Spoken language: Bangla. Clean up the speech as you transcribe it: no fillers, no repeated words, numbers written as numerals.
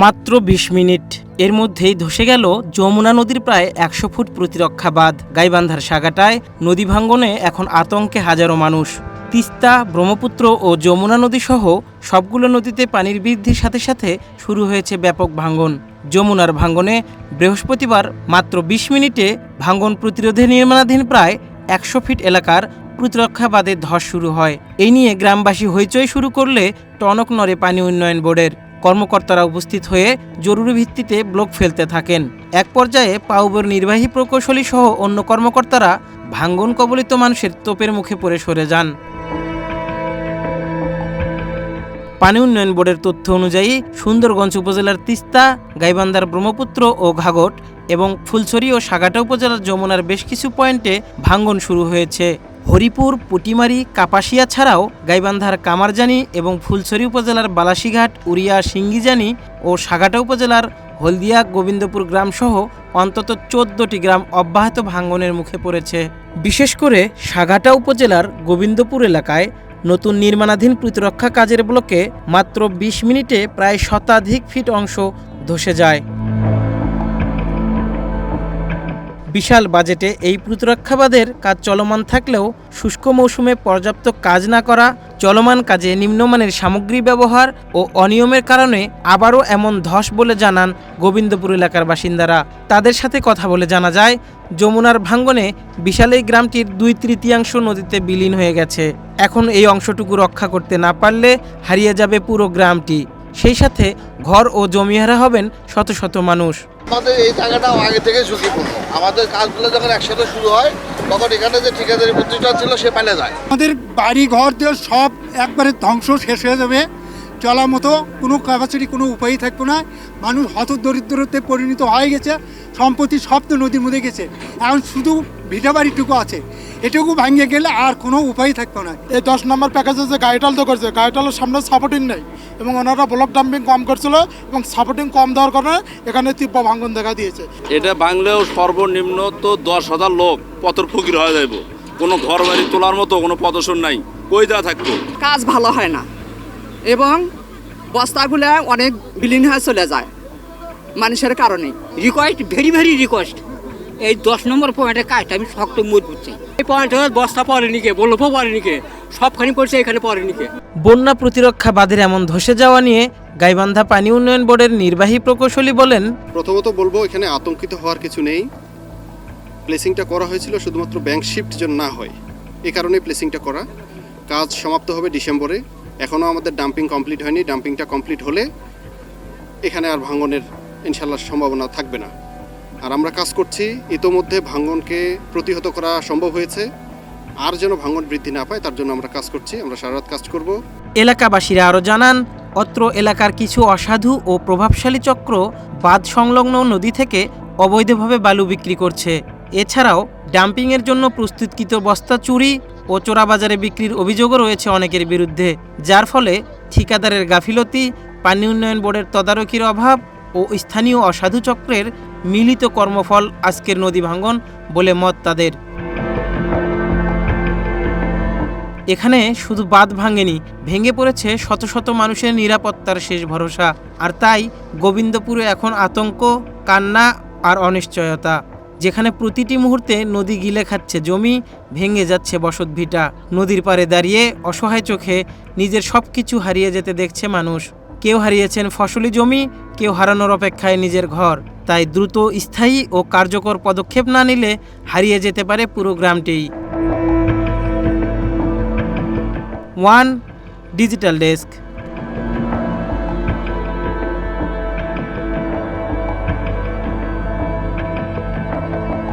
মাত্র ২০ মিনিট এর মধ্যেই ধসে গেল যমুনা নদীর প্রায় ১০০ ফুট প্রতিরক্ষা বাঁধ। গাইবান্ধার সাগাটায় নদী ভাঙ্গনে এখন আতঙ্কে হাজারো মানুষ। তিস্তা, ব্রহ্মপুত্র ও যমুনা নদী সহ সবগুলো নদীতে পানির বৃদ্ধির সাথে সাথে শুরু হয়েছে ব্যাপক ভাঙ্গন। যমুনার ভাঙ্গনে বৃহস্পতিবার মাত্র ২০ মিনিটে ভাঙ্গন প্রতিরোধে নির্মাণাধীন প্রায় ১০০ ফিট এলাকার প্রতিরক্ষা বাঁধে ধস শুরু হয়। এই নিয়ে গ্রামবাসী হইচই শুরু করলে টনক নড়ে পানি উন্নয়ন বোর্ডের। কর্মকর্তারা উপস্থিত হয়ে জরুরি ভিত্তিতে ব্লক ফেলতে থাকেন। এক পর্যায়ে পাউবের নির্বাহী প্রকৌশলী সহ অন্য কর্মকর্তারা ভাঙ্গন কবলিত মানুষের তোপের মুখে পড়ে সরে যান। পানি উন্নয়ন বোর্ডের তথ্য অনুযায়ী সুন্দরগঞ্জ উপজেলার তিস্তা, গাইবান্ধার ব্রহ্মপুত্র ও ঘাঘট এবং ফুলছড়ি ও সাগাটা উপজেলার যমুনার বেশ কিছু পয়েন্টে ভাঙ্গন শুরু হয়েছে। হরিপুর, পুটিমারি, কাপাসিয়া ছাড়াও গাইবান্ধার কামারজানি এবং ফুলছড়ি উপজেলার বালাসীঘাট, উরিয়া, সিঙ্গিজানি ও সাগাটা উপজেলার হলদিয়া, গোবিন্দপুর গ্রামসহ অন্তত ১৪টি গ্রাম অব্যাহত ভাঙ্গনের মুখে পড়েছে। বিশেষ করে সাগাটা উপজেলার গোবিন্দপুর এলাকায় নতুন নির্মাণাধীন প্রতিরক্ষা কাজের ব্লকে মাত্র ২০ মিনিটে প্রায় শতাধিক ফিট অংশ ধসে যায়। বিশাল বাজেটে এই প্রতিরক্ষা বাঁধের কাজ চলমান থাকলেও শুষ্ক মৌসুমে পর্যাপ্ত কাজ না করা, চলমান কাজে নিম্নমানের সামগ্রী ব্যবহার ও অনিয়মের কারণে আবারও এমন ধস বলে জানান গোবিন্দপুর এলাকার বাসিন্দারা। তাদের সাথে কথা বলে জানা যায়, যমুনার ভাঙ্গনে বিশাল এই গ্রামটির ২/৩ নদীতে বিলীন হয়ে গেছে। এখন এই অংশটুকু রক্ষা করতে না পারলে হারিয়ে যাবে পুরো গ্রামটি। সেই সাথে ঘর ও জমিহারা হবেন শত শত মানুষ। আমাদের এই জায়গাটাও আগে থেকে ঝুঁকিপূর্ণ। আমাদের কাজগুলো যখন একসাথে শুরু হয় তখন এখানে যে ঠিকাদারি প্রতিষ্ঠান ছিল সে পালে যায়। আমাদের বাড়ি ঘর দিয়ে সব একবারে ধ্বংস শেষ হয়ে যাবে। চলার মতো কোনো ক্যাপাসিটি, কোনো উপায়ই থাকবে না। মানুষ হতদরিদ্রতে পরিণত হয়ে গেছে। সম্পত্তি সব তো নদীর মধ্যে গেছে। এখন শুধু ভিটা বাড়িটুকু আছে, এটুকু ভাঙিয়ে গেলে আর কোনো উপায় থাকবে না। এই 10 নম্বর প্যাকেজে যে গাইটাল তো করছে, গাইটালের সামনে সাপোর্টিং নেই এবং ওনারা ব্লক ডাম্পিং কম করছিল এবং সাপোর্টিং কম দেওয়ার কারণে এখানে তীব্র ভাঙ্গন দেখা দিয়েছে। এটা ভাঙলেও সর্বনিম্ন তো 10,000 লোক পথর ফকির হয়ে যাইব। কোনো ঘর বাড়ি তোলার মতো কোনো পদর্শন নাই, কই দেওয়া থাকতো। কাজ ভালো হয় না এবং বস্তাগুলো অনেক বিলীন হয়ে চলে যায় মানুষের কারণে। রিকোয়েস্ট, ভেরি রিকোয়েস্ট, এই 10 নম্বর পয়েন্টের কাজটা আমি শক্ত মজবুত চাই। এই পয়েন্টে বস্তা পড়েনি কে, বলবো পড়েনি কে, সবখানি পড়ছে, এখানে পড়েনি কে। বন্যা প্রতিরক্ষা বাঁধের এমন ধসে যাওয়া নিয়ে গাইবান্ধা পানি উন্নয়ন বোর্ডের নির্বাহী প্রকৌশলী বলেন, প্রথমত বলবো এখানে আতঙ্কিত হওয়ার কিছু নেই। প্লেসিংটা করা হয়েছিল শুধুমাত্র ব্যাংক শিফট যেন না হয়, এই কারণে প্লেসিংটা করা। কাজ সমাপ্ত হবে ডিসেম্বরে। এখনও আমাদের ডাম্পিং কমপ্লিট হয়নি। ডাম্পিংটা কমপ্লিট হলে এখানে আর ভাঙ্গনের ইনশাল্লাহ সম্ভাবনা থাকবে না। আর আমরা কাজ করছি, ইতোমধ্যে ভাঙ্গনকে প্রতিহত করা সম্ভব হয়েছে। আর যেন ভাঙ্গন বৃদ্ধি না পায় তার জন্য আমরা কাজ করছি, আমরা সারা রাত কাজ করব। এলাকাবাসীরা আরও জানান, অত্র এলাকার কিছু অসাধু ও প্রভাবশালী চক্র বাঁধ সংলগ্ন নদী থেকে অবৈধভাবে বালু বিক্রি করছে। এছাড়াও ডাম্পিংয়ের জন্য প্রস্তুতকৃত বস্তা চুরি ও চোরাবাজারে বিক্রির অভিযোগও রয়েছে অনেকের বিরুদ্ধে, যার ফলে ঠিকাদারের গাফিলতি, পানি উন্নয়ন বোর্ডের তদারকির অভাব ও স্থানীয় অসাধু চক্রের মিলিত কর্মফল আজকের নদী ভাঙ্গন বলে মত তাদের। এখানে শুধু বাঁধ ভাঙেনি, ভেঙে পড়েছে শত শত মানুষের নিরাপত্তার শেষ ভরসা। আর তাই গোবিন্দপুরে এখন আতঙ্ক, কান্না আর অনিশ্চয়তা, যেখানে প্রতিটি মুহূর্তে নদী গিলে খাচ্ছে জমি, ভেঙে যাচ্ছে বসতভিটা। নদীর পাড়ে দাঁড়িয়ে অসহায় চোখে নিজের সব কিছু হারিয়ে যেতে দেখছে মানুষ। কেউ হারিয়েছেন ফসলি জমি, কেউ হারানোর অপেক্ষায় নিজের ঘর। তাই দ্রুত, স্থায়ী ও কার্যকর পদক্ষেপ না নিলে হারিয়ে যেতে পারে পুরো গ্রামটি। One digital desk.